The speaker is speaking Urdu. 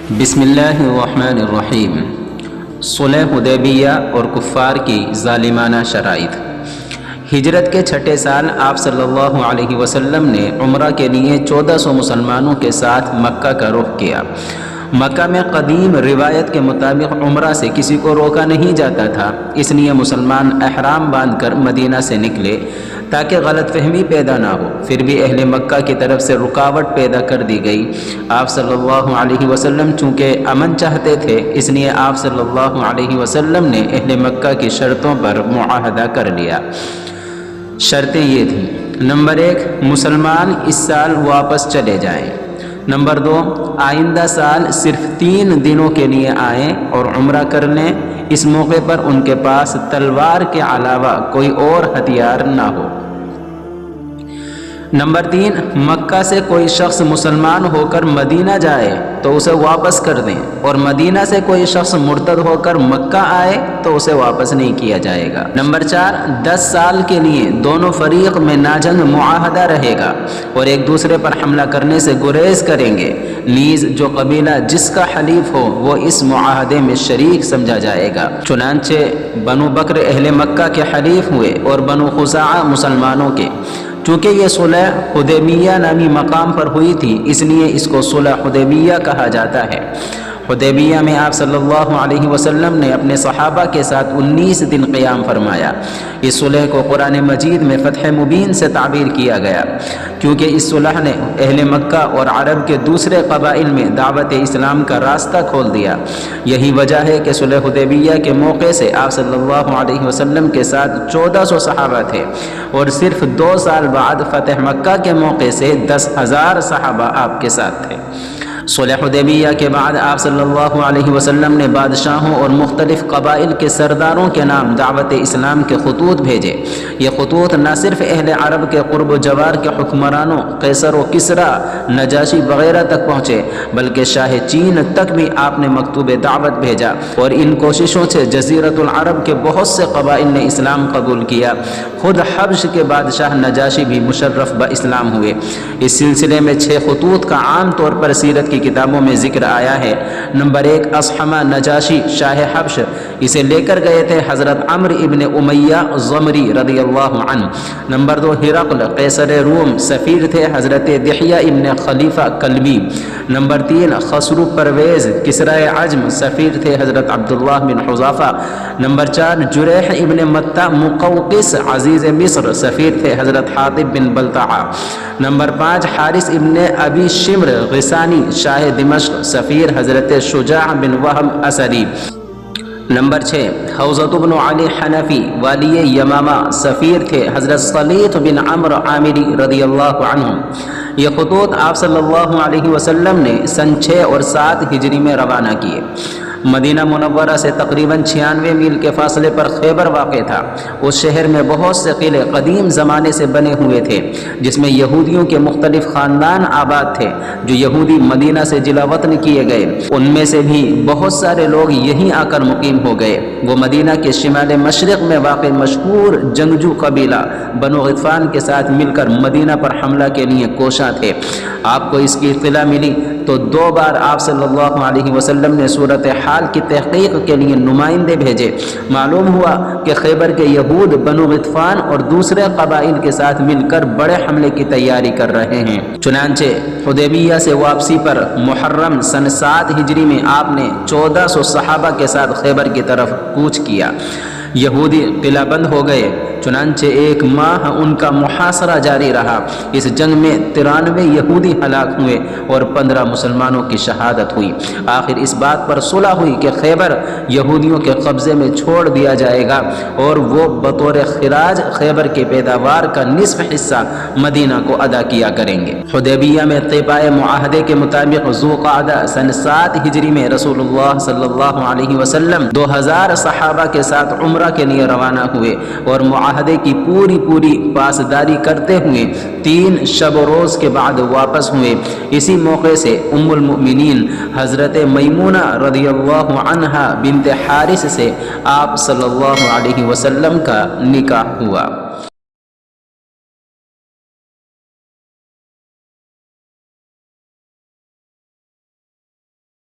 بسم اللہ الرحمن الرحیم۔ صلح حدیبیہ اور کفار کی ظالمانہ شرائط۔ ہجرت کے چھٹے سال آپ صلی اللہ علیہ وسلم نے عمرہ کے لیے 1400 مسلمانوں کے ساتھ مکہ کا رخ کیا۔ مکہ میں قدیم روایت کے مطابق عمرہ سے کسی کو روکا نہیں جاتا تھا، اس لیے مسلمان احرام باندھ کر مدینہ سے نکلے تاکہ غلط فہمی پیدا نہ ہو۔ پھر بھی اہل مکہ کی طرف سے رکاوٹ پیدا کر دی گئی۔ آپ صلی اللہ علیہ وسلم چونکہ امن چاہتے تھے، اس لیے آپ صلی اللہ علیہ وسلم نے اہل مکہ کی شرطوں پر معاہدہ کر لیا۔ شرطیں یہ تھیں: نمبر 1، مسلمان اس سال واپس چلے جائیں۔ نمبر 2، آئندہ سال صرف 3 دنوں کے لیے آئیں اور عمرہ کر لیں۔ اس موقع پر ان کے پاس تلوار کے علاوہ کوئی اور ہتھیار نہ ہو۔ نمبر 3، مکہ سے کوئی شخص مسلمان ہو کر مدینہ جائے تو اسے واپس کر دیں، اور مدینہ سے کوئی شخص مرتد ہو کر مکہ آئے تو اسے واپس نہیں کیا جائے گا۔ نمبر 4، 10 سال کے لیے دونوں فریق میں ناجنگ معاہدہ رہے گا اور ایک دوسرے پر حملہ کرنے سے گریز کریں گے۔ نیز جو قبیلہ جس کا حلیف ہو وہ اس معاہدے میں شریک سمجھا جائے گا۔ چنانچہ بنو بکر اہل مکہ کے حلیف ہوئے اور بنو خزاعہ مسلمانوں کے۔ چونکہ یہ صلح حدیبیہ نامی مقام پر ہوئی تھی، اس لیے اس کو صلح حدیبیہ کہا جاتا ہے۔ حدیبیہ میں آپ صلی اللہ علیہ وسلم نے اپنے صحابہ کے ساتھ 19 دن قیام فرمایا۔ اس صلح کو قرآن مجید میں فتح مبین سے تعبیر کیا گیا، کیونکہ اس صلح نے اہل مکہ اور عرب کے دوسرے قبائل میں دعوت اسلام کا راستہ کھول دیا۔ یہی وجہ ہے کہ صلح حدیبیہ کے موقع سے آپ صلی اللہ علیہ وسلم کے ساتھ 1400 صحابہ تھے، اور صرف 2 سال بعد فتح مکہ کے موقع سے 10,000 صحابہ آپ کے ساتھ تھے۔ صلح حدیبیہ کے بعد آپ صلی اللہ علیہ وسلم نے بادشاہوں اور مختلف قبائل کے سرداروں کے نام دعوت اسلام کے خطوط بھیجے۔ یہ خطوط نہ صرف اہل عرب کے قرب و جوار کے حکمرانوں قیصر و کسریٰ، نجاشی وغیرہ تک پہنچے، بلکہ شاہ چین تک بھی آپ نے مکتوب دعوت بھیجا، اور ان کوششوں سے جزیرۃ العرب کے بہت سے قبائل نے اسلام قبول کیا۔ خود حبش کے بادشاہ نجاشی بھی مشرف باسلام ہوئے۔ اس سلسلے میں 6 خطوط کا عام طور پر سیرت کی کتابوں میں ذکر آیا ہے۔ نمبر 1، اصحمہ نجاشی شاہ حبش، اسے لے کر گئے تھے حضرت عمرو ابن امیہ ضمری رضی اللہ عنہ۔ نمبر 2، ہرقل قیصر روم، سفیر تھے حضرت دحیہ ابن خلیفہ کلبی۔ نمبر 3، خسرو پرویز کسرائے عجم، سفیر تھے حضرت عبداللہ بن حذافہ۔ نمبر 4، جریح ابن متہ مقوقس عزیز مصر، سفیر تھے حضرت حاطب بن بلتعہ۔ نمبر 5، حارث ابن ابی شمر غسانی شاہ دمشق، سفیر حضرت شجاع بن وہب اسدی۔ نمبر 6، حوضۃ بن علی حنفی والی یمامہ، سفیر تھے حضرت صلیط بن عمرو عامری رضی اللہ عنہ۔ یہ خطوط آپ صلی اللہ علیہ وسلم نے سن 6 اور 7 ہجری میں روانہ کیے۔ مدینہ منورہ سے تقریباً 96 میل کے فاصلے پر خیبر واقع تھا۔ اس شہر میں بہت سے قلعے قدیم زمانے سے بنے ہوئے تھے، جس میں یہودیوں کے مختلف خاندان آباد تھے جو یہودی مدینہ سے جلا وطن کیے گئے۔ ان میں سے بھی بہت سارے لوگ یہیں آ کر مقیم ہو گئے۔ وہ مدینہ کے شمال مشرق میں واقع مشہور جنگجو قبیلہ بنو غطفان کے ساتھ مل کر مدینہ پر حملہ کے لیے کوشاں تھے۔ آپ کو اس کی اطلاع ملی تو 2 بار آپ صلی اللہ علیہ وسلم نے صورت حال کی تحقیق کے لیے نمائندے بھیجے۔ معلوم ہوا کہ خیبر کے یہود بنو غطفان اور دوسرے قبائل کے ساتھ مل کر بڑے حملے کی تیاری کر رہے ہیں۔ چنانچہ حدیبیہ سے واپسی پر محرم سن 7 ہجری میں آپ نے 1400 صحابہ کے ساتھ خیبر کی طرف کوچ کیا۔ یہودی قلعہ بند ہو گئے، چنانچہ 1 ماہ ان کا محاصرہ جاری رہا۔ اس جنگ میں 93 یہودی ہلاک ہوئے اور 15 مسلمانوں کی شہادت ہوئی۔ آخر اس بات پر صلح ہوئی کہ خیبر یہودیوں کے قبضے میں چھوڑ دیا جائے گا اور وہ بطور خراج خیبر کے پیداوار کا نصف حصہ مدینہ کو ادا کیا کریں گے۔ حدیبیہ میں طیبۂ معاہدے کے مطابق ذوالقعدہ سن 7 ہجری میں رسول اللہ صلی اللہ علیہ وسلم 2000 صحابہ کے ساتھ عمرہ کے لیے روانہ ہوئے اور معاہدے کی پوری پاسداری کرتے ہوئے 3 شب و روز کے بعد واپس ہوئے۔ اسی موقع سے ام المؤمنین حضرت میمونہ رضی اللہ عنہا بنت حارث سے آپ صلی اللہ علیہ وسلم کا نکاح ہوا۔